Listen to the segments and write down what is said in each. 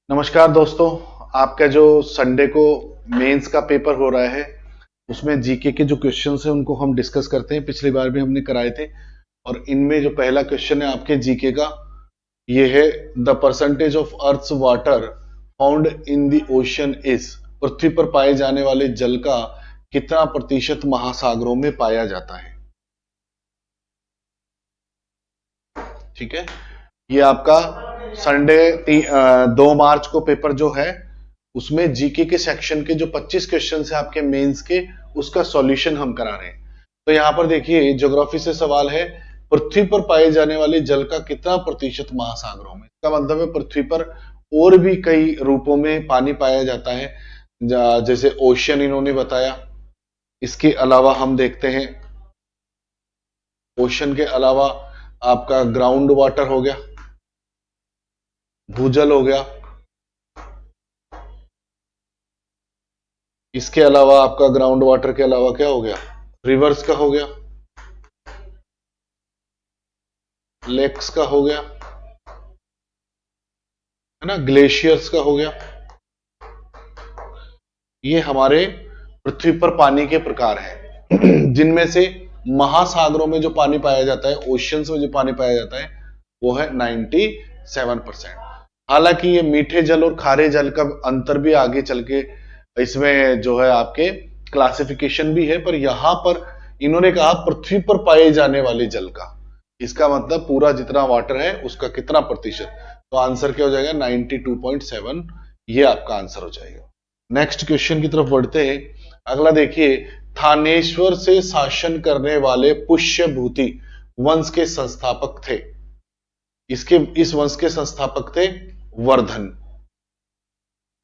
नमस्कार दोस्तों। आपका जो संडे को मेंस का पेपर हो रहा है उसमें जीके के जो क्वेश्चंस हैं उनको हम डिस्कस करते हैं। पिछली बार भी हमने कराए थे और इनमें जो पहला क्वेश्चन है आपके जीके का ये है, the percentage of earth's water found in the ocean is. पृथ्वी पर पाए जाने वाले जल का कितना प्रतिशत महासागरों में पाया जाता है। ठीक है, ये आपका संडे 2 मार्च को पेपर जो है उसमें जीके के सेक्शन के जो 25 क्वेश्चन है आपके मेंस के, उसका सॉल्यूशन हम करा रहे हैं। तो यहां पर देखिए ज्योग्राफी से सवाल है, पृथ्वी पर पाए जाने वाले जल का कितना प्रतिशत महासागरों में। इसका मतलब है पृथ्वी पर और भी कई रूपों में पानी पाया जाता है, जैसे ओशियन इन्होंने बताया। इसके अलावा हम देखते हैं ओशन के अलावा आपका ग्राउंड वाटर हो गया, भूजल हो गया। इसके अलावा आपका ग्राउंड वाटर के अलावा क्या हो गया, रिवर्स का हो गया, लेक्स का हो गया, है ना, ग्लेशियर्स का हो गया। ये हमारे पृथ्वी पर पानी के प्रकार हैं जिनमें से महासागरों में जो पानी पाया जाता है, ओशियंस में जो पानी पाया जाता है वो है 97%। हालांकि ये मीठे जल और खारे जल का अंतर भी आगे चल के इसमें जो है आपके क्लासिफिकेशन भी है, पर यहां पर इन्होंने कहा पृथ्वी पर पाए जाने वाले जल का, इसका मतलब पूरा जितना वाटर है उसका कितना प्रतिशत। तो आंसर क्या हो जाएगा, 92.7। ये आपका आंसर हो जाएगा। नेक्स्ट क्वेश्चन की तरफ बढ़ते हैं। अगला देखिए, थानेश्वर से शासन करने वाले पुष्यभूति वंश के संस्थापक थे। इस वंश के संस्थापक थे वर्धन।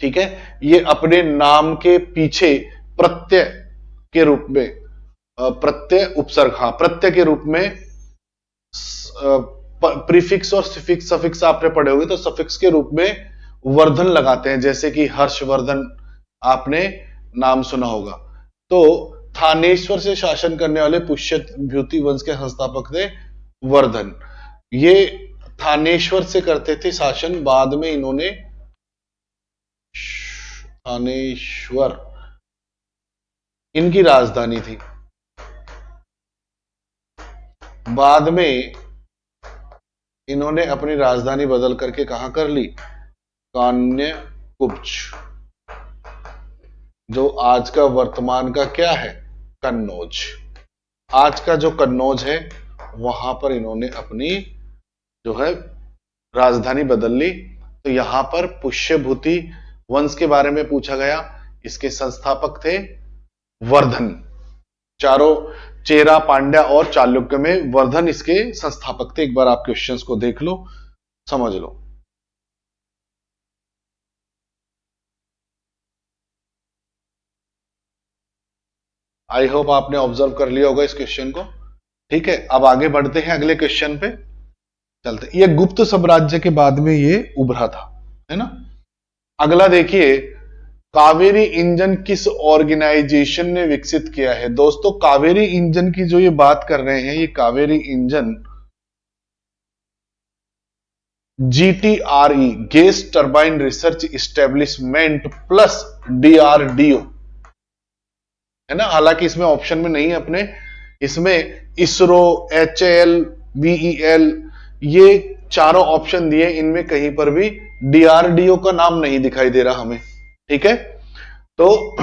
ठीक है, ये अपने नाम के पीछे प्रत्यय के रूप में, प्रत्यय उपसर्ग, हाँ प्रत्यय के रूप में प्रीफिक्स और सफिक्स आपने पढ़े होंगे, तो सफिक्स के रूप में वर्धन लगाते हैं, जैसे कि हर्षवर्धन आपने नाम सुना होगा। तो थानेश्वर से शासन करने वाले पुष्यभूति वंश के संस्थापक थे वर्धन। ये थानेश्वर से करते थे शासन, बाद में इन्होंने थानेश्वर इनकी राजधानी थी, बाद में इन्होंने अपनी राजधानी बदल करके कहां कर ली, कान्यकुब्ज, जो आज का वर्तमान का क्या है, कन्नौज। आज का जो कन्नौज है वहां पर इन्होंने अपनी जो है राजधानी बदल ली। तो यहां पर पुष्यभूति वंश के बारे में पूछा गया, इसके संस्थापक थे वर्धन। चारों चेरा, पांड्या और चालुक्य में वर्धन इसके संस्थापक थे। एक बार आप क्वेश्चंस को देख लो, समझ लो। आई होप आपने ऑब्जर्व कर लिया होगा इस क्वेश्चन को। ठीक है, अब आगे बढ़ते हैं अगले क्वेश्चन पे चलते। ये गुप्त साम्राज्य के बाद में ये उभरा था, है ना। अगला देखिए, कावेरी इंजन किस ऑर्गेनाइजेशन ने विकसित किया है। दोस्तों कावेरी इंजन की जो ये बात कर रहे हैं, ये Kaveri engine GTRE, gas turbine research establishment plus DRDO, है ना। हालांकि इसमें ऑप्शन में नहीं है अपने, इसमें इसरो, HAL, BEL ये चारों ऑप्शन दिए, इनमें कहीं पर भी DRDO का नाम नहीं दिखाई दे रहा हमें। ठीक है, तो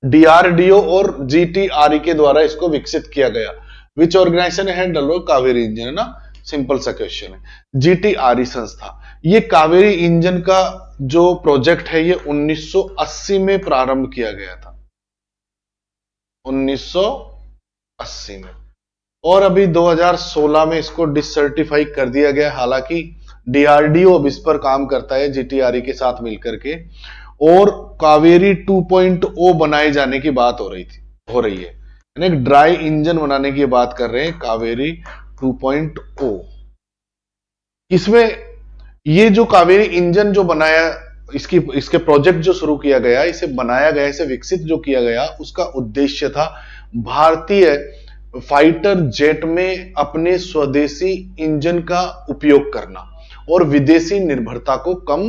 DRDO और GTRE के द्वारा इसको विकसित किया गया। विच ऑर्गेनाइजेशन हैंडल कावेरी इंजन, है ना, सिंपल सा क्वेश्चन है। GTRE संस्था, ये कावेरी इंजन का जो प्रोजेक्ट है ये 1980 में प्रारंभ किया गया था, 1980 में, और अभी 2016 में इसको डिसर्टिफाई कर दिया गया। हालांकि DRDO अब इस पर काम करता है GTRE के साथ मिलकर के, और कावेरी 2.0 बनाए जाने की बात हो रही है, यानी एक ड्राई इंजन बनाने की बात कर रहे हैं, कावेरी 2.0। इसमें ये जो कावेरी इंजन जो बनाया, इसके प्रोजेक्ट जो शुरू किया गया, इसे बनाया गया, इसे विकसित जो किया गया, उसका उद्देश्य था भारतीय फाइटर जेट में अपने स्वदेशी इंजन का उपयोग करना और विदेशी निर्भरता को कम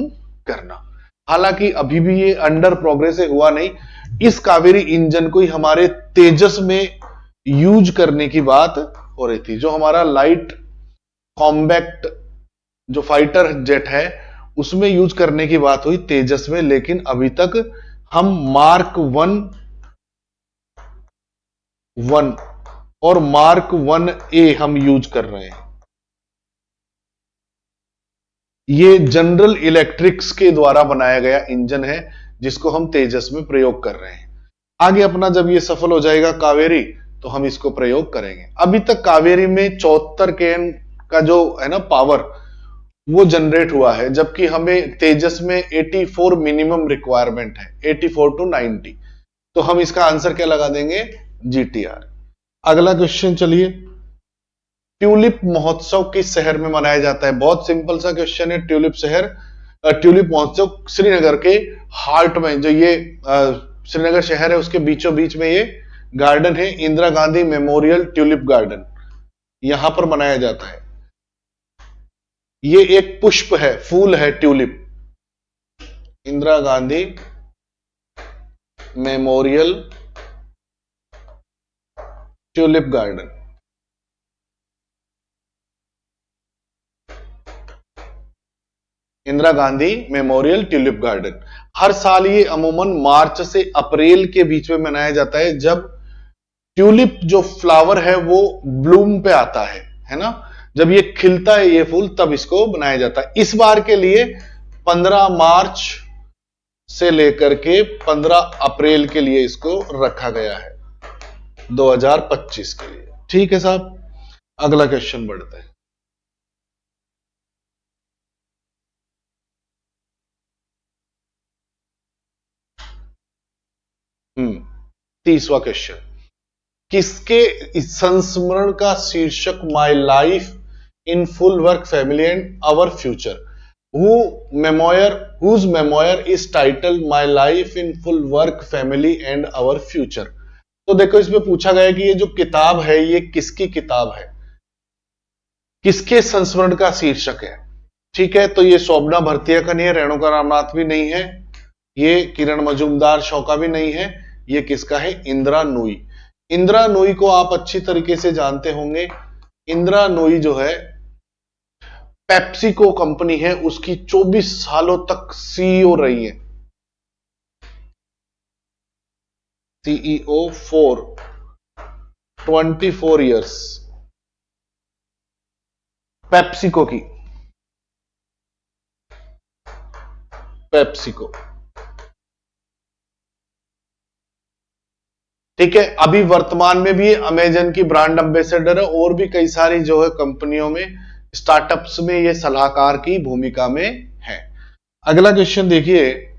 करना। हालांकि अभी भी ये अंडर प्रोग्रेस हुआ नहीं। इस कावेरी इंजन को ही हमारे तेजस में यूज करने की बात हो रही थी। जो हमारा लाइट कॉम्बैक्ट जो फाइटर जेट है उसमें यूज करने की बात हुई तेजस में, लेकिन अभी तक हम मार्क 1 और मार्क 1A हम यूज कर रहे हैं। ये जनरल इलेक्ट्रिक्स के द्वारा बनाया गया इंजन है जिसको हम तेजस में प्रयोग कर रहे हैं। आगे अपना जब ये सफल हो जाएगा कावेरी तो हम इसको प्रयोग करेंगे। अभी तक कावेरी में 74 केन का जो है ना पावर वो जनरेट हुआ है, जबकि हमें तेजस में 84 मिनिमम रिक्वायरमेंट है, 84 to 90। तो हम इसका आंसर क्या लगा देंगे, GTR। अगला क्वेश्चन चलिए, ट्यूलिप महोत्सव किस शहर में मनाया जाता है? बहुत सिंपल सा क्वेश्चन है। ट्यूलिप महोत्सव श्रीनगर के हार्ट में, जो ये श्रीनगर शहर है उसके बीचों बीच में ये गार्डन है, Indira Gandhi memorial tulip garden, यहां पर मनाया जाता है। ये एक पुष्प है, फूल है tulip. Indira Gandhi memorial tulip garden. Indira Gandhi memorial tulip garden. हर साल ये अमूमन मार्च से अप्रैल के बीच में मनाया जाता है, जब ट्यूलिप जो फ्लावर है वो ब्लूम पे आता है ना, जब ये खिलता है ये फूल, तब इसको बनाया जाता है। इस बार के लिए 15 मार्च से लेकर के 15 अप्रैल के लिए इसको रखा गया है, 2025 के लिए। ठीक है साहब, अगला क्वेश्चन बढ़ते हैं। 30वां क्वेश्चन, किसके संस्मरण का शीर्षक my life in full work family and our future? whose memoir is titled My Life in Full Work Family and Our Future? तो देखो इसमें पूछा गया कि ये जो किताब है ये किसकी किताब है, किसके संस्मरण का शीर्षक है। ठीक है, तो ये शोभना भरतिया का नहीं है, रेणुका रामनाथ भी नहीं है, ये किरण मजूमदार शो का भी नहीं है, ये किसका है, इंदिरा नूई। इंदिरा नूई को आप अच्छी तरीके से जानते होंगे। इंदिरा नूई जो है पेप्सिको कंपनी है उसकी 24 सालों तक सीईओ रही है, सीईओ फॉर 24 इयर्स पेप्सिको की, पेप्सिको। ठीक है, अभी वर्तमान में भी अमेजन की ब्रांड एम्बेसडर है और भी कई सारी जो है कंपनियों में, स्टार्टअप्स में ये सलाहकार की भूमिका में है। अगला क्वेश्चन देखिए,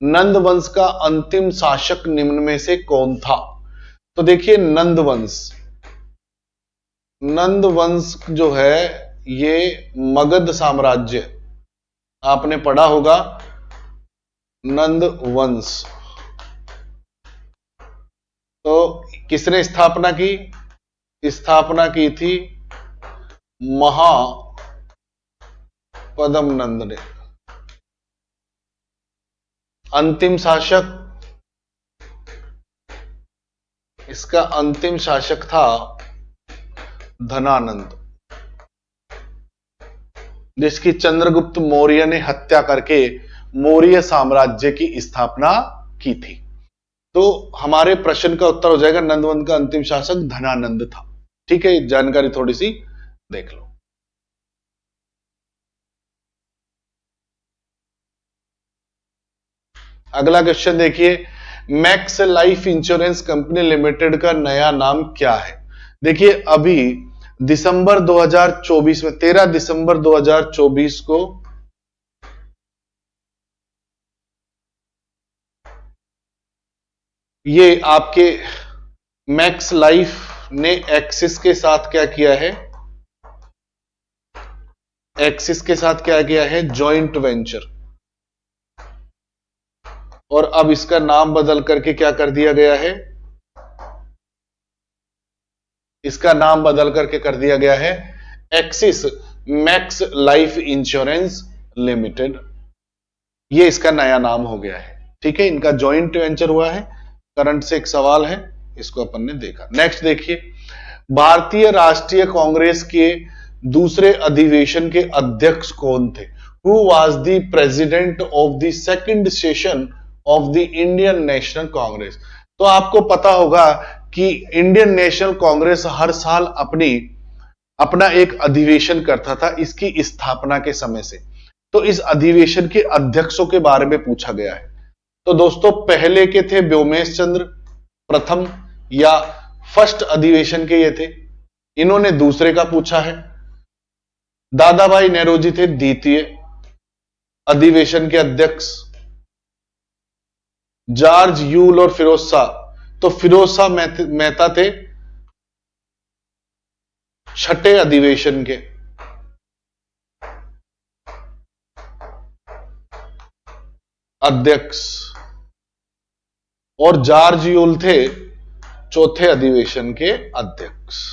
नंद वंश का अंतिम शासक निम्न में से कौन था? तो देखिए नंद वंश जो है ये मगध साम्राज्य, आपने पढ़ा होगा नंद वंश। तो किसने स्थापना की? स्थापना की थी महापद्म नंद ने। अंतिम शासक, इसका अंतिम शासक था धनानंद, जिसकी चंद्रगुप्त मौर्य ने हत्या करके मौर्य साम्राज्य की स्थापना की थी। तो हमारे प्रश्न का उत्तर हो जाएगा नंदवंश का अंतिम शासक धनानंद था। ठीक है, जानकारी थोड़ी सी देख लो। अगला क्वेश्चन देखिए, max life insurance company limited का नया नाम क्या है? देखिए अभी दिसंबर 2024 में 13 दिसंबर 2024 को ये आपके मैक्स लाइफ ने एक्सिस के साथ क्या किया है, एक्सिस के साथ क्या किया है, जॉइंट वेंचर, और अब इसका नाम बदल करके क्या कर दिया गया है, इसका नाम बदल करके कर दिया गया है axis max life insurance limited. ये इसका नया नाम हो गया है। ठीक है, इनका जॉइंट वेंचर हुआ है। करंट से एक सवाल है, इसको अपन ने देखा। नेक्स्ट देखिए, भारतीय राष्ट्रीय कांग्रेस के दूसरे अधिवेशन के अध्यक्ष कौन थे? Who was the president of the second session of the Indian national Congress? तो आपको पता होगा कि इंडियन नेशनल कांग्रेस हर साल अपना एक अधिवेशन करता था इसकी स्थापना के समय से। तो इस अधिवेशन के अध्यक्षों के बारे में पूछा गया है। तो दोस्तों, पहले के थे व्योमेश चंद्र प्रथम, या फर्स्ट अधिवेशन के ये थे, इन्होंने दूसरे का पूछा है। दादा भाई नेहरू थे द्वितीय अधिवेशन के अध्यक्ष। जॉर्ज यूल और फिरोज शाह, तो फिरोज शाह मेहता थे छठे अधिवेशन के अध्यक्ष, और जॉर्ज यूल थे चौथे अधिवेशन के अध्यक्ष।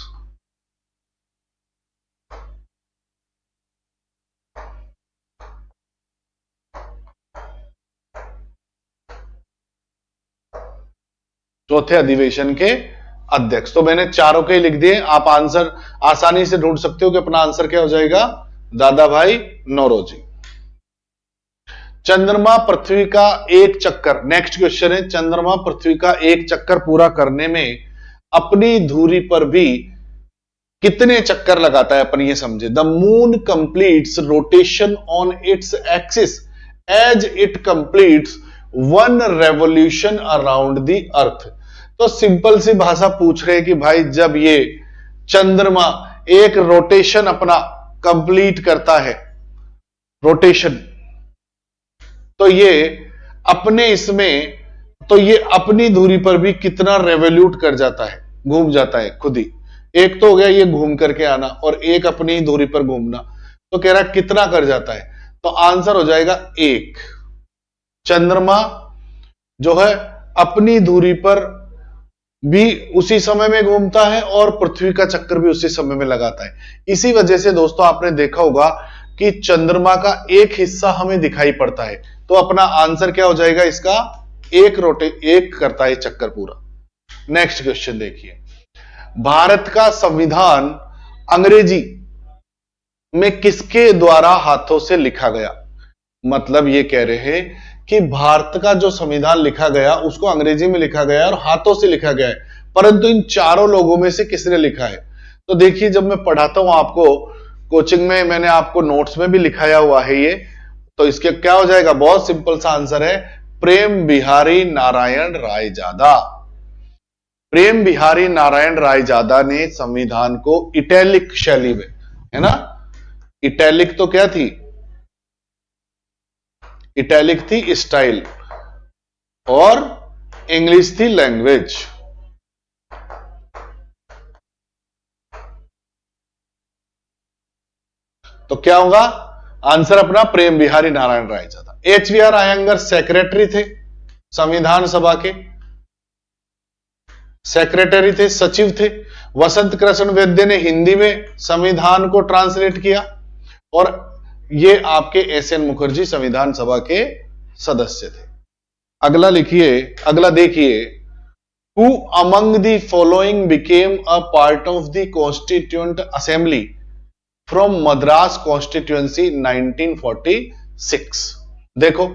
चौथे अधिवेशन के अध्यक्ष। तो मैंने चारों के लिख दिए, आप आंसर आसानी से ढूंढ सकते हो कि अपना आंसर क्या हो जाएगा, दादा भाई नौरोजी। चंद्रमा पृथ्वी का एक चक्कर, नेक्स्ट क्वेश्चन है, चंद्रमा पृथ्वी का एक चक्कर पूरा करने में अपनी धुरी पर भी कितने चक्कर लगाता है, अपन ये समझे। The moon completes rotation on its axis as it completes one revolution around the earth. तो सिंपल सी भाषा पूछ रहे हैं कि भाई जब ये चंद्रमा एक रोटेशन अपना कंप्लीट करता है, रोटेशन, तो ये अपनी धुरी पर भी कितना रेवोल्यूट कर जाता है, घूम जाता है खुद ही। एक तो हो गया ये घूम करके आना, और एक अपनी धुरी पर घूमना। तो कह रहा है कितना कर जाता है, तो आंसर हो जाएगा 1। चंद्रमा जो है अपनी धुरी पर भी उसी समय में घूमता है और पृथ्वी का चक्कर भी उसी समय में लगाता है। इसी वजह से दोस्तों आपने देखा होगा कि चंद्रमा का एक हिस्सा हमें दिखाई पड़ता है। तो अपना आंसर क्या हो जाएगा इसका, एक करता है चक्कर पूरा। नेक्स्ट क्वेश्चन देखिए, भारत का संविधान अंग्रेजी में किसके द्वारा हाथों से लिखा गया? मतलब ये कह रहे हैं कि भारत का जो संविधान लिखा गया उसको अंग्रेजी में लिखा गया और हाथों से लिखा गया है, परंतु इन चारों लोगों में से किसने लिखा है? तो देखिए, जब मैं पढ़ाता हूं आपको कोचिंग में, मैंने आपको नोट्स में भी लिखाया हुआ है ये, तो इसके क्या हो जाएगा, बहुत सिंपल सा आंसर है, प्रेम बिहारी नारायण रायजादा। प्रेम बिहारी नारायण रायजादा ने संविधान को इटैलिक शैली में, है ना, इटैलिक तो क्या थी, इटैलिक थी स्टाइल, और इंग्लिश थी लैंग्वेज। तो क्या होगा आंसर अपना, प्रेम बिहारी नारायण रायजादा। एचवीआर अयंगर सेक्रेटरी थे, संविधान सभा के सेक्रेटरी थे, सचिव थे। वसंत कृष्ण वैद्य ने हिंदी में संविधान को ट्रांसलेट किया, और ये आपके एसएन मुखर्जी संविधान सभा के सदस्य थे। अगला लिखिए, अगला देखिए, who among the following became a part of the constituent assembly from Madras constituency 1946। देखो,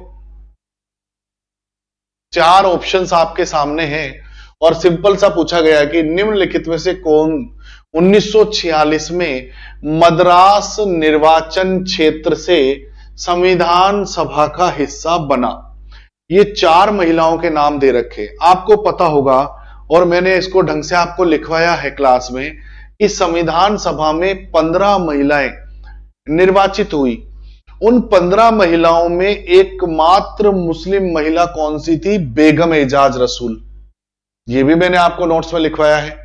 4 ऑप्शंस आपके सामने हैं और सिंपल सा पूछा गया कि निम्नलिखित में से कौन 1946 में मद्रास निर्वाचन क्षेत्र से संविधान सभा का हिस्सा बना। ये 4 महिलाओं के नाम दे रखे, आपको पता होगा, और मैंने इसको ढंग से आपको लिखवाया है क्लास में, कि संविधान सभा में 15 महिलाएं निर्वाचित हुई। उन 15 महिलाओं में एकमात्र मुस्लिम महिला कौन सी थी? बेगम एजाज रसूल। ये भी मैंने आपको नोट्स में लिखवाया है।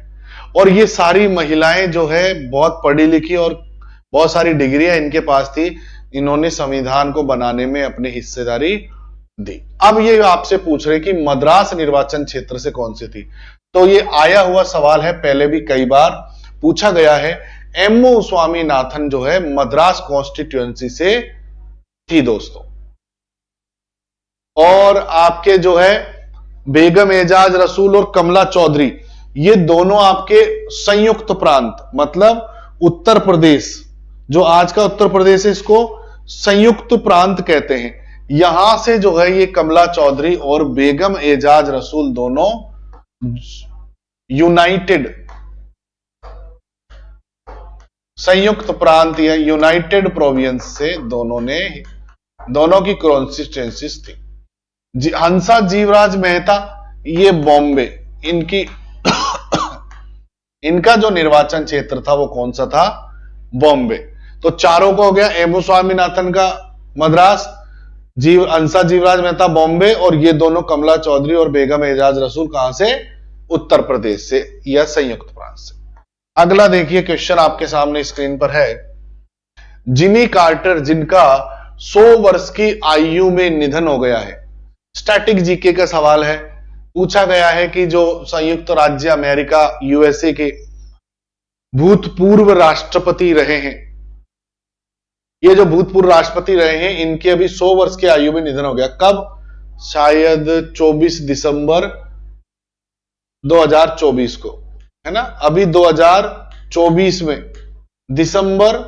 और ये सारी महिलाएं जो है बहुत पढ़ी लिखी और बहुत सारी डिग्रियां इनके पास थी, इन्होंने संविधान को बनाने में अपनी हिस्सेदारी दी। अब ये आपसे पूछ रहे कि मद्रास निर्वाचन क्षेत्र से कौन सी थी, तो ये आया हुआ सवाल है, पहले भी कई बार पूछा गया है। एमओ स्वामीनाथन जो है मद्रास कॉन्स्टिट्यूएंसी से थी दोस्तों। और आपके जो है बेगम एजाज रसूल और कमला चौधरी, ये दोनों आपके संयुक्त प्रांत, मतलब उत्तर प्रदेश, जो आज का उत्तर प्रदेश है, इसको संयुक्त प्रांत कहते हैं। यहां से जो है ये कमला चौधरी और बेगम एजाज रसूल दोनों यूनाइटेड, संयुक्त प्रांत या यूनाइटेड प्रोविंस से दोनों की कॉन्स्टिट्यूंसीज थी। हंसा जीवराज मेहता, ये बॉम्बे, इनका जो निर्वाचन क्षेत्र था वो कौन सा था? बॉम्बे। तो चारों को हो गया, एमू स्वामीनाथन का मद्रास, हंसा जीवराज मेहता बॉम्बे, और ये दोनों कमला चौधरी और बेगम एजाज रसूल कहां से? उत्तर प्रदेश से या संयुक्त प्रांत से। अगला देखिए क्वेश्चन आपके सामने स्क्रीन पर है। जिमी कार्टर, जिनका 100 वर्ष की आयु में निधन हो गया है, स्टैटिक जीके का सवाल है। पूछा गया है कि जो संयुक्त राज्य अमेरिका यूएसए के भूतपूर्व राष्ट्रपति रहे हैं, ये जो भूतपूर्व राष्ट्रपति रहे हैं, इनके अभी 100 वर्ष की आयु में निधन हो गया। कब? शायद 24 दिसंबर 2024 को, है ना। अभी 2024 में दिसंबर,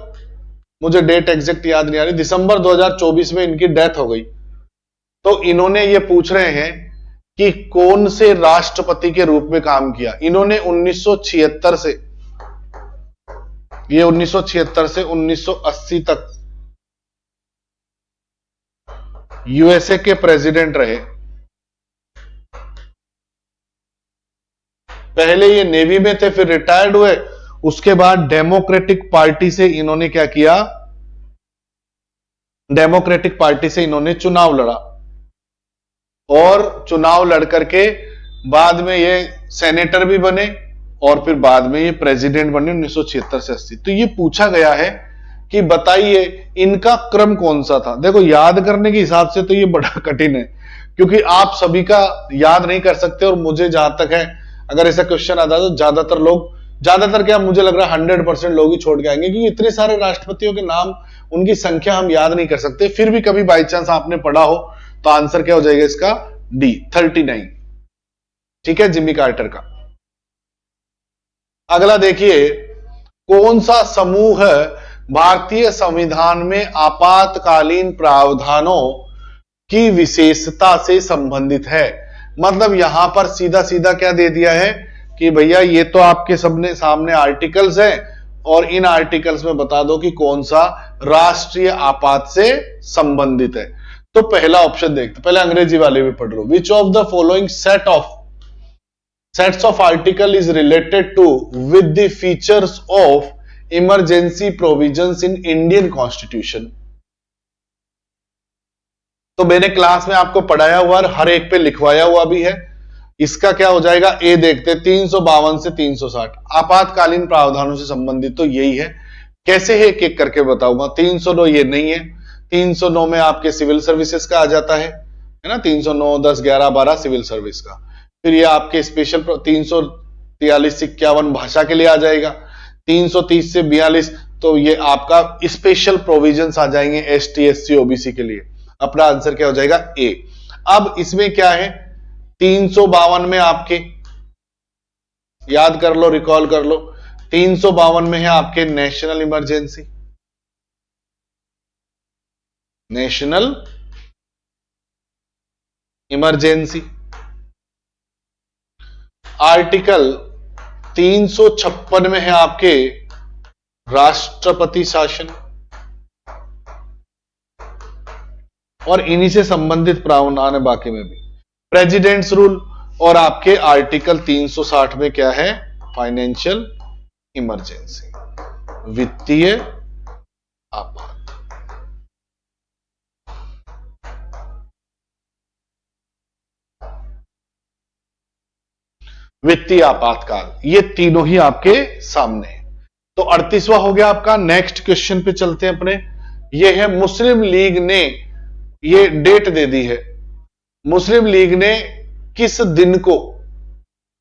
मुझे डेट एग्जैक्ट याद नहीं आ रही, दिसंबर 2024 में इनकी डेथ हो गई। तो इन्होंने ये पूछ रहे हैं कि कौन से राष्ट्रपति के रूप में काम किया। इन्होंने 1976 से, ये 1976 से 1980 तक यूएसए के प्रेसिडेंट रहे। पहले ये नेवी में थे, फिर रिटायर्ड हुए, उसके बाद डेमोक्रेटिक पार्टी से इन्होंने क्या किया? डेमोक्रेटिक पार्टी से इन्होंने चुनाव लड़ा, और चुनाव लड़ करके बाद में ये सेनेटर भी बने, और फिर बाद में ये प्रेसिडेंट बने 1976 से 80। तो ये पूछा गया है कि बताइए इनका क्रम कौन सा था। देखो, याद करने के हिसाब से तो ये बड़ा कठिन है, क्योंकि आप सभी का याद नहीं कर सकते, और मुझे जहां तक है, अगर ऐसा क्वेश्चन आता है तो ज्यादातर क्या, मुझे लग रहा है 100% लोग ही छोड़ के आएंगे, क्योंकि इतने सारे राष्ट्रपतियों के नाम, उनकी संख्या हम याद नहीं कर सकते। फिर भी कभी बाई चांस आपने पढ़ा हो तो आंसर क्या हो जाएगा इसका? डी, 39। ठीक है, जिमी कार्टर का। अगला देखिए, कौन सा समूह भारतीय संविधान में आपातकालीन प्रावधानों की विशेषता से संबंधित है? मतलब यहां पर सीधा सीधा क्या दे दिया है कि भैया ये तो आपके सबने सामने आर्टिकल्स हैं, और इन आर्टिकल्स में बता दो कि कौन सा राष्ट्रीय आपात से संबंधित है। तो पहला ऑप्शन देखते, पहले अंग्रेजी वाले भी पढ़ लो। Which of the following sets of article is related to with the features of emergency provisions in Indian constitution. तो मैंने क्लास में आपको पढ़ाया हुआ और हर एक पे लिखवाया हुआ भी है। इसका क्या हो जाएगा? ए देखते, 352 से 360 आपातकालीन प्रावधानों से संबंधित तो यही है। कैसे है एक एक करके बताऊंगा। 309 ये नहीं है, 309 में आपके सिविल सर्विसेज का आ जाता है ना, 309, 10, 11, 12 सिविल सर्विस का। फिर ये आपके स्पेशल 343 से 51 भाषा के लिए आ जाएगा, 330 से 42 तो ये आपका स्पेशल प्रोविजंस आ जाएंगे एसटी, एससी, ओबीसी के लिए। अपना आंसर क्या हो जाएगा? ए। अब इसमें क्या है? 352 में आपके, याद कर लो, रिकॉल कर लो, 352 में है आपके national emergency, national emergency. Article 356 में है आपके राष्ट्रपति शासन, और इन्हीं से संबंधित प्रावधान है बाकी में भी, प्रेसिडेंट्स रूल। और आपके आर्टिकल 360 में क्या है? फाइनेंशियल इमरजेंसी, वित्तीय आपात। वित्तीय आपातकाल, ये तीनों ही आपके सामने है। तो 38वां हो गया आपका। नेक्स्ट क्वेश्चन पे चलते हैं अपने। ये है मुस्लिम लीग ने, ये डेट दे दी है, मुस्लिम लीग ने किस दिन को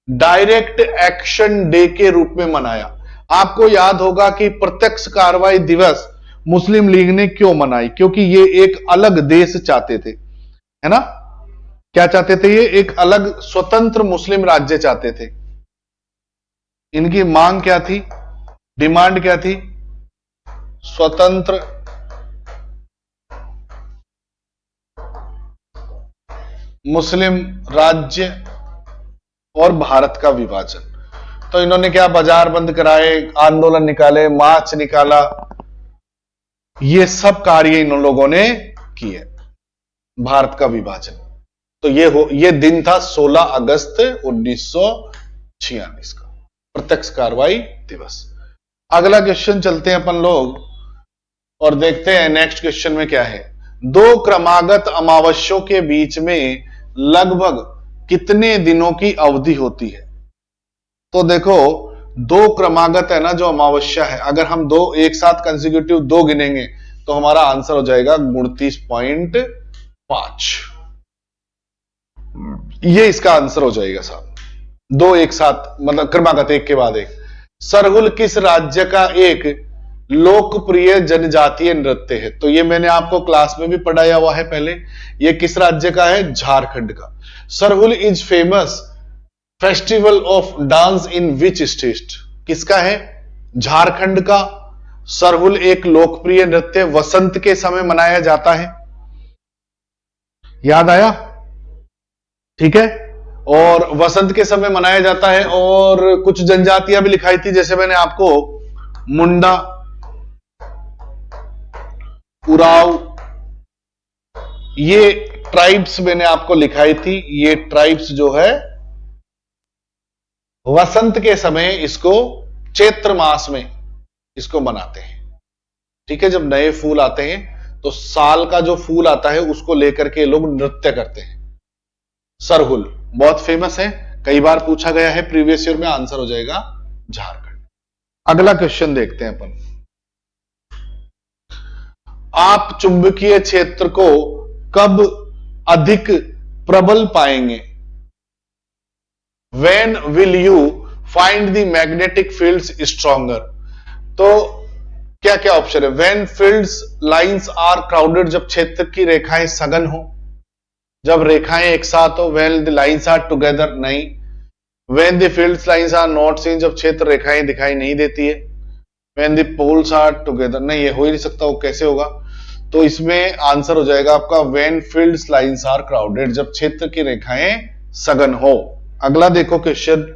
डायरेक्ट एक्शन डे के रूप में मनाया? आपको याद होगा कि प्रत्यक्ष कार्रवाई दिवस मुस्लिम लीग ने क्यों मनाई? क्योंकि ये एक अलग देश चाहते थे, है ना। क्या चाहते थे ये? एक अलग स्वतंत्र मुस्लिम राज्य चाहते थे। इनकी मांग क्या थी, डिमांड क्या थी? स्वतंत्र मुस्लिम राज्य और भारत का विभाजन। तो इन्होंने क्या, बाजार बंद कराए, आंदोलन निकाले, मार्च निकाला, ये सब कार्य इन लोगों ने किए, भारत का विभाजन। तो ये दिन था 16 अगस्त 1946 का, प्रत्यक्ष कार्रवाई दिवस। अगला क्वेश्चन चलते हैं अपन लोग और देखते हैं नेक्स्ट क्वेश्चन में क्या है। दो क्रमागत अमावस्यों के बीच में लगभग कितने दिनों की अवधि होती है? तो देखो, दो क्रमागत है ना जो अमावस्या है, अगर हम दो एक साथ कंसेक्यूटिव दो गिनेंगे तो हमारा आंसर हो जाएगा 29.5। ये इसका आंसर हो जाएगा साहब, दो एक साथ, मतलब क्रमागत एक के बाद एक। सरहुल किस राज्य का एक लोकप्रिय जनजातीय नृत्य है? तो ये मैंने आपको क्लास में भी पढ़ाया हुआ है पहले। ये किस राज्य का है? झारखंड का। Sarhul is famous festival of dance in which state? किसका है? झारखंड का। सरहुल एक लोकप्रिय नृत्य वसंत के समय मनाया जाता है, याद आया? ठीक है, और वसंत के समय मनाया जाता है। और कुछ जनजातियां भी लिखाई थी, जैसे मैंने आपको मुंडा, उराव, ये ट्राइब्स मैंने आपको लिखाई थी। ये ट्राइब्स जो है वसंत के समय इसको, चैत्र मास में इसको मनाते हैं। ठीक है, जब नए फूल आते हैं तो साल का जो फूल आता है उसको लेकर के लोग नृत्य करते हैं। सरहुल बहुत फेमस है, कई बार पूछा गया है प्रीवियस ईयर में, आंसर हो जाएगा झारखंड। अगला क्वेश्चन देखते हैं अपन। आप चुंबकीय क्षेत्र को कब अधिक प्रबल पाएंगे? When will you find the magnetic fields stronger? तो क्या क्या ऑप्शन है? When fields lines are crowded, जब क्षेत्र की रेखाएं सघन हो, जब रेखाएं एक साथ हो। When the lines are together, नहीं। When the fields lines are not seen, जब क्षेत्र रेखाएं दिखाई नहीं देती है। When the poles are together, नहीं, ये हो ही नहीं सकता, वो कैसे होगा? तो इसमें आंसर हो जाएगा आपका when fields lines are crowded, जब क्षेत्र की रेखाएं सघन हो। अगला देखो क्वेश्चन,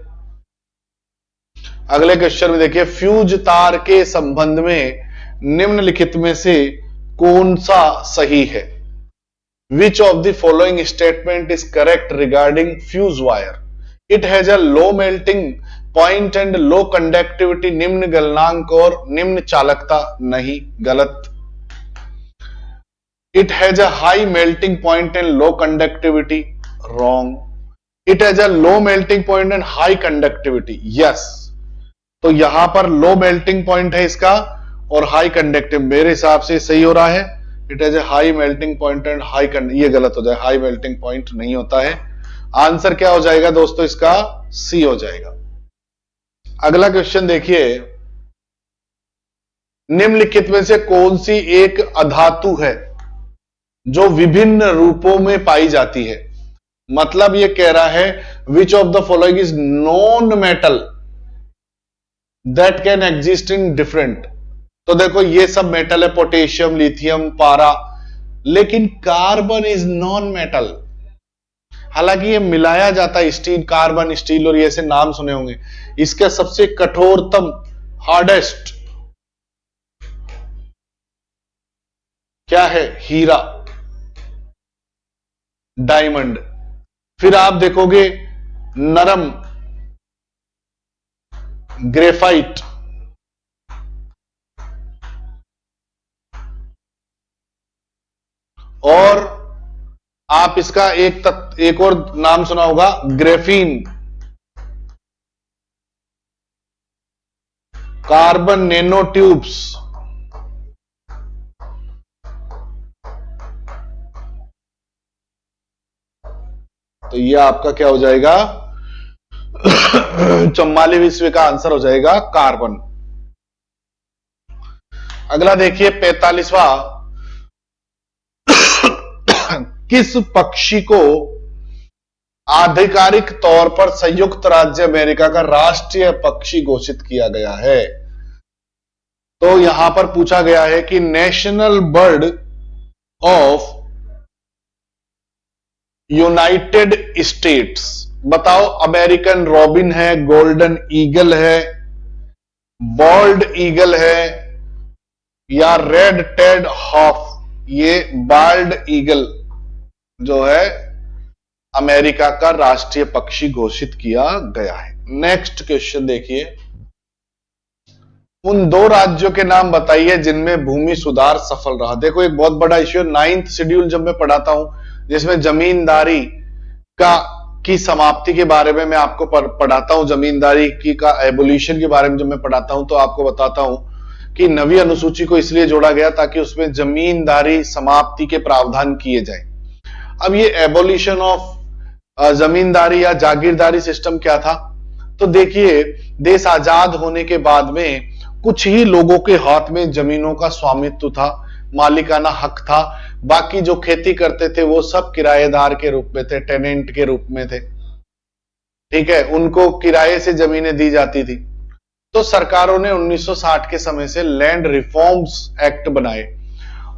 अगले क्वेश्चन में देखिए, फ्यूज तार के संबंध में निम्नलिखित में से कौन सा सही है? Which of the following statement is correct regarding fuse wire? It has a low melting point and low conductivity, निम्न गलनांक और निम्न चालकता, नहीं, गलत। It has a high melting point and low conductivity, wrong. It has a low melting point and high conductivity, yes. तो यहां पर लो मेल्टिंग पॉइंट है इसका और हाई कंडक्टिव, मेरे हिसाब से सही हो रहा है। It has a high melting point and high, ये गलत हो जाए, हाई मेल्टिंग पॉइंट नहीं होता है। आंसर क्या हो जाएगा दोस्तों इसका? सी हो जाएगा। अगला क्वेश्चन देखिए, निम्नलिखित में से कौन सी एक अधातु है जो विभिन्न रूपों में पाई जाती है? मतलब ये कह रहा है विच of the following is non metal that can exist in different. तो देखो ये सब मेटल है, पोटेशियम, लिथियम, पारा, लेकिन कार्बन इज नॉन मेटल। हालांकि ये मिलाया जाता है, स्टील, कार्बन, स्टील और ये ऐसे नाम सुने होंगे। इसका सबसे कठोरतम, हार्डेस्ट क्या है? हीरा, डायमंड। फिर आप देखोगे नरम, ग्रेफाइट, और आप इसका एक और नाम सुना होगा, ग्रेफीन, कार्बन नैनो ट्यूब्स। तो ये आपका क्या हो जाएगा? 44वें का आंसर हो जाएगा कार्बन। अगला देखिए 45वां, किस पक्षी को आधिकारिक तौर पर संयुक्त राज्य अमेरिका का राष्ट्रीय पक्षी घोषित किया गया है? तो यहां पर पूछा गया है कि national bird of United states, बताओ। अमेरिकन रॉबिन है, गोल्डन ईगल है, बॉल्ड ईगल है, या रेड टेड हॉफ? ये बाल्ड ईगल जो है अमेरिका का राष्ट्रीय पक्षी घोषित किया गया है। नेक्स्ट क्वेश्चन देखिए, उन दो राज्यों के नाम बताइए जिनमें भूमि सुधार सफल रहा। देखो एक बहुत बड़ा इश्यू है, 9th शेड्यूल जब मैं पढ़ाता हूं जिसमें जमींदारी की समाप्ति के बारे में मैं आपको पढ़ाता हूं, जमींदारी की का एबोलिशन के बारे में जब मैं पढ़ाता हूं तो आपको बताता हूं कि नवी अनुसूची को इसलिए जोड़ा गया ताकि उसमें जमींदारी समाप्ति के प्रावधान किए जाए। अब ये एबोलिशन ऑफ जमींदारी या जागीरदारी सिस्टम क्या था? तो देखिए, देश आजाद होने के बाद में कुछ ही लोगों के हाथ में जमीनों का स्वामित्व था, मालिकाना हक था। बाकी जो खेती करते थे वो सब किराएदार के रूप में थे, टेनेंट के रूप में थे। ठीक है, उनको किराए से जमीनें दी जाती थी। तो सरकारों ने 1960 के समय से लैंड रिफॉर्म्स एक्ट बनाए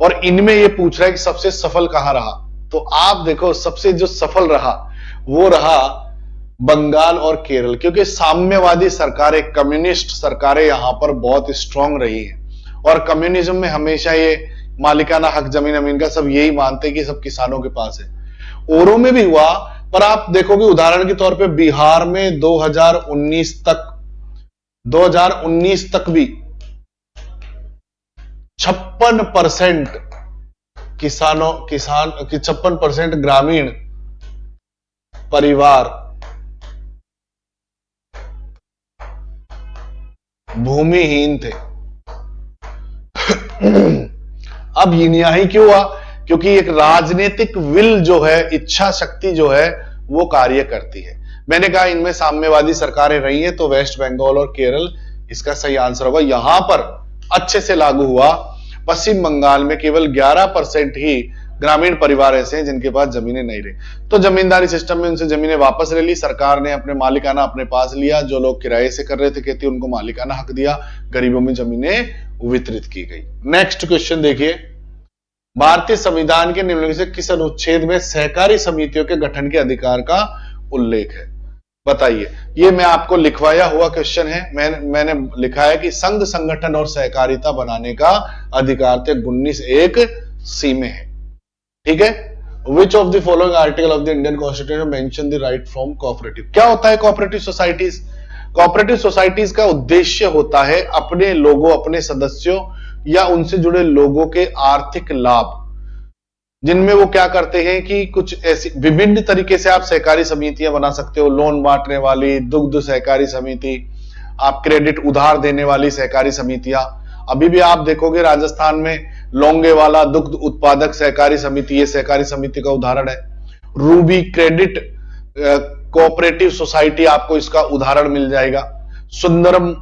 और इनमें ये पूछ रहा है कि सबसे सफल कहां रहा? तो आप देखो, सबसे जो सफल रहा वो रहा बंगाल और केरल, क्योंकि साम्यवादी सरकारें, कम्युनिस्ट सरकारें यहां पर बहुत स्ट्रांग रही हैं। और कम्युनिज्म में हमेशा ये मालिकाना हक जमीन अमीन का सब यही मानते कि सब किसानों के पास है। औरों में भी हुआ, पर आप देखोगे उदाहरण के तौर पे बिहार में 2019 तक भी 56% किसान 56% ग्रामीण परिवार भूमिहीन थे। अब यही क्यों हुआ? क्योंकि एक राजनीतिक विल जो है, इच्छा शक्ति जो है वो कार्य करती है। मैंने कहा इनमें साम्यवादी सरकारें रही हैं, तो वेस्ट बंगाल और केरल इसका सही आंसर होगा। यहां पर अच्छे से लागू हुआ। पश्चिम बंगाल में केवल 11% ही ग्रामीण परिवार ऐसे हैं जिनके पास जमीनें नहीं रही। तो जमींदारी सिस्टम में उनसे जमीनें वापस ले ली, सरकार ने अपने मालिकाना अपने पास लिया। जो लोग किराए से कर रहे थे खेती, उनको मालिकाना हक दिया, गरीबों में जमीनें वितरित की गई। नेक्स्ट क्वेश्चन देखिए, भारतीय संविधान के निम्नलिखित से किस अनुच्छेद में सहकारी समितियों के गठन के अधिकार का उल्लेख है? बताइए। ये मैं आपको लिखवाया हुआ क्वेश्चन है। मैंने लिखा है कि संघ, संगठन और सहकारिता बनाने का अधिकार 19(1)(c) में है। ठीक है, विच of the following article of the Indian constitution mention the right from cooperative? क्या होता है कोऑपरेटिव सोसाइटीज? कोऑपरेटिव सोसाइटीज का उद्देश्य होता है अपने लोगों, अपने सदस्यों या उनसे जुड़े लोगों के आर्थिक लाभ, जिनमें वो क्या करते हैं कि कुछ ऐसी विभिन्न तरीके से आप सहकारी समितियां बना सकते हो। लोन बांटने वाली दुग्ध सहकारी समिति, आप क्रेडिट उधार देने वाली सहकारी समितियां। अभी भी आप देखोगे राजस्थान में लोंगेवाला दुग्ध उत्पादक सहकारी समिति, ये सहकारी समिति का उदाहरण है। रूबी क्रेडिट कोऑपरेटिव सोसाइटी, आपको इसका उदाहरण मिल जाएगा। सुंदरम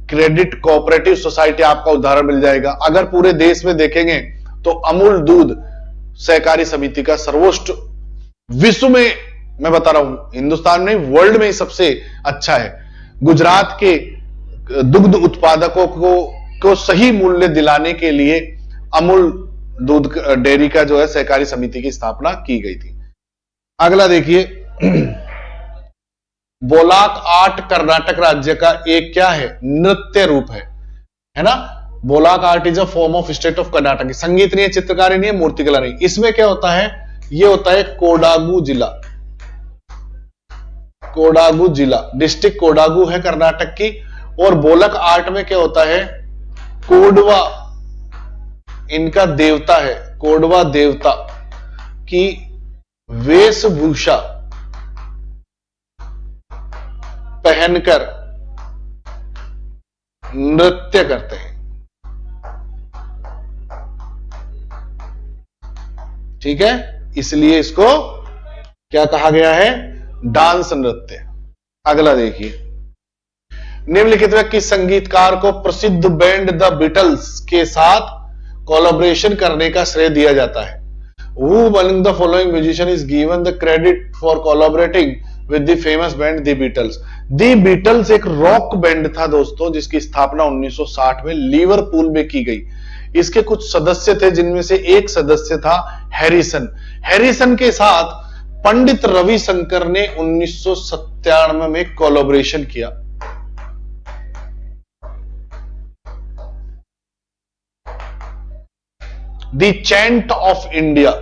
क्रेडिट कोऑपरेटिव सोसाइटी आपका उदाहरण मिल जाएगा। अगर पूरे देश में देखेंगे तो अमूल दूध सहकारी समिति का सर्वोच्च, विश्व में मैं बता रहा हूं, हिंदुस्तान में वर्ल्ड में ही सबसे अच्छा है। गुजरात के दुग्ध उत्पादकों को सही मूल्य दिलाने के लिए अमूल दूध डेयरी का जो है सहकारी समिति की स्थापना की गई थी। अगला देखिए, बोलाक आर्ट कर्नाटक राज्य का एक क्या है? नृत्य रूप है ना। Bolak art is a form of state of Karnataka. संगीत नहीं है, चित्रकारी नहीं है, मूर्तिकला नहीं। इसमें क्या होता है? ये होता है कोडागु जिला। कोडागु जिला, डिस्ट्रिक्ट कोडागु है कर्नाटक की। और बोलक आर्ट में क्या होता है? कोडवा इनका देवता है। कोडवा देवता की वेशभूषा पहनकर नृत्य करते हैं। ठीक है, इसलिए इसको क्या कहा गया है? डांस नृत्य। अगला देखिए, निम्नलिखित में किस संगीतकार को प्रसिद्ध बैंड द बीटल्स के साथ कोलैबोरेशन करने का श्रेय दिया जाता है? Who among the following musician is given the credit for collaborating with the famous band The Beatles? The Beatles एक रॉक बैंड था दोस्तों, जिसकी स्थापना 1960 में लिवरपूल में की गई। इसके कुछ सदस्य थे, जिनमें से एक सदस्य था हैरिसन। हैरिसन के साथ पंडित रविशंकर ने 1997 में कोलैबोरेशन किया। The chant of India,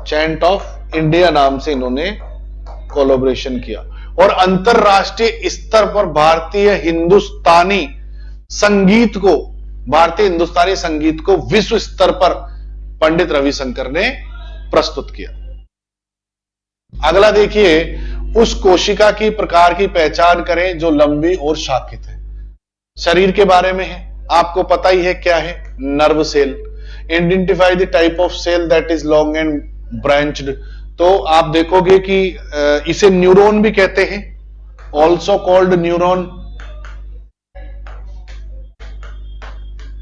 chant of India नाम से इन्होंने कोलैबोरेशन किया। और अंतरराष्ट्रीय स्तर पर भारतीय हिंदुस्तानी संगीत को विश्व स्तर पर पंडित रविशंकर ने प्रस्तुत किया। अगला देखिए, उस कोशिका की प्रकार की पहचान करें जो लंबी और शाखित है। शरीर के बारे में है, आपको पता ही है क्या है, nerve cell. Identify the type of cell that is long and branched, तो आप देखोगे कि इसे न्यूरॉन भी कहते हैं, ऑल्सो कॉल्ड न्यूरॉन,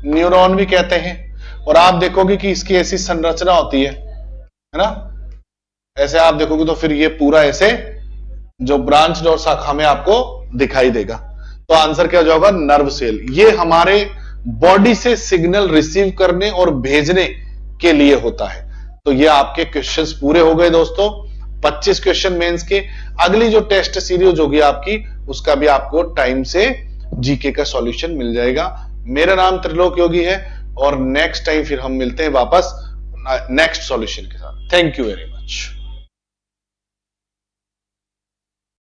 न्यूरॉन भी कहते हैं। और आप देखोगे कि इसकी ऐसी संरचना होती है ना, ऐसे आप देखोगे तो फिर ये पूरा ऐसे जो ब्रांच और शाखा में आपको दिखाई देगा। तो आंसर क्या जाएगा, नर्व सेल। ये हमारे बॉडी से सिग्नल रिसीव करने और भेजने के लिए होता है। तो ये आपके क्वेश्चंस पूरे हो गए दोस्तों, 25 क्वेश्चन मेंस के। अगली जो टेस्ट सीरीज होगी आपकी, उसका भी आपको टाइम से जीके का सॉल्यूशन मिल जाएगा। मेरा नाम त्रिलोक योगी है और नेक्स्ट टाइम फिर हम मिलते हैं वापस नेक्स्ट सॉल्यूशन के साथ। Thank you very much.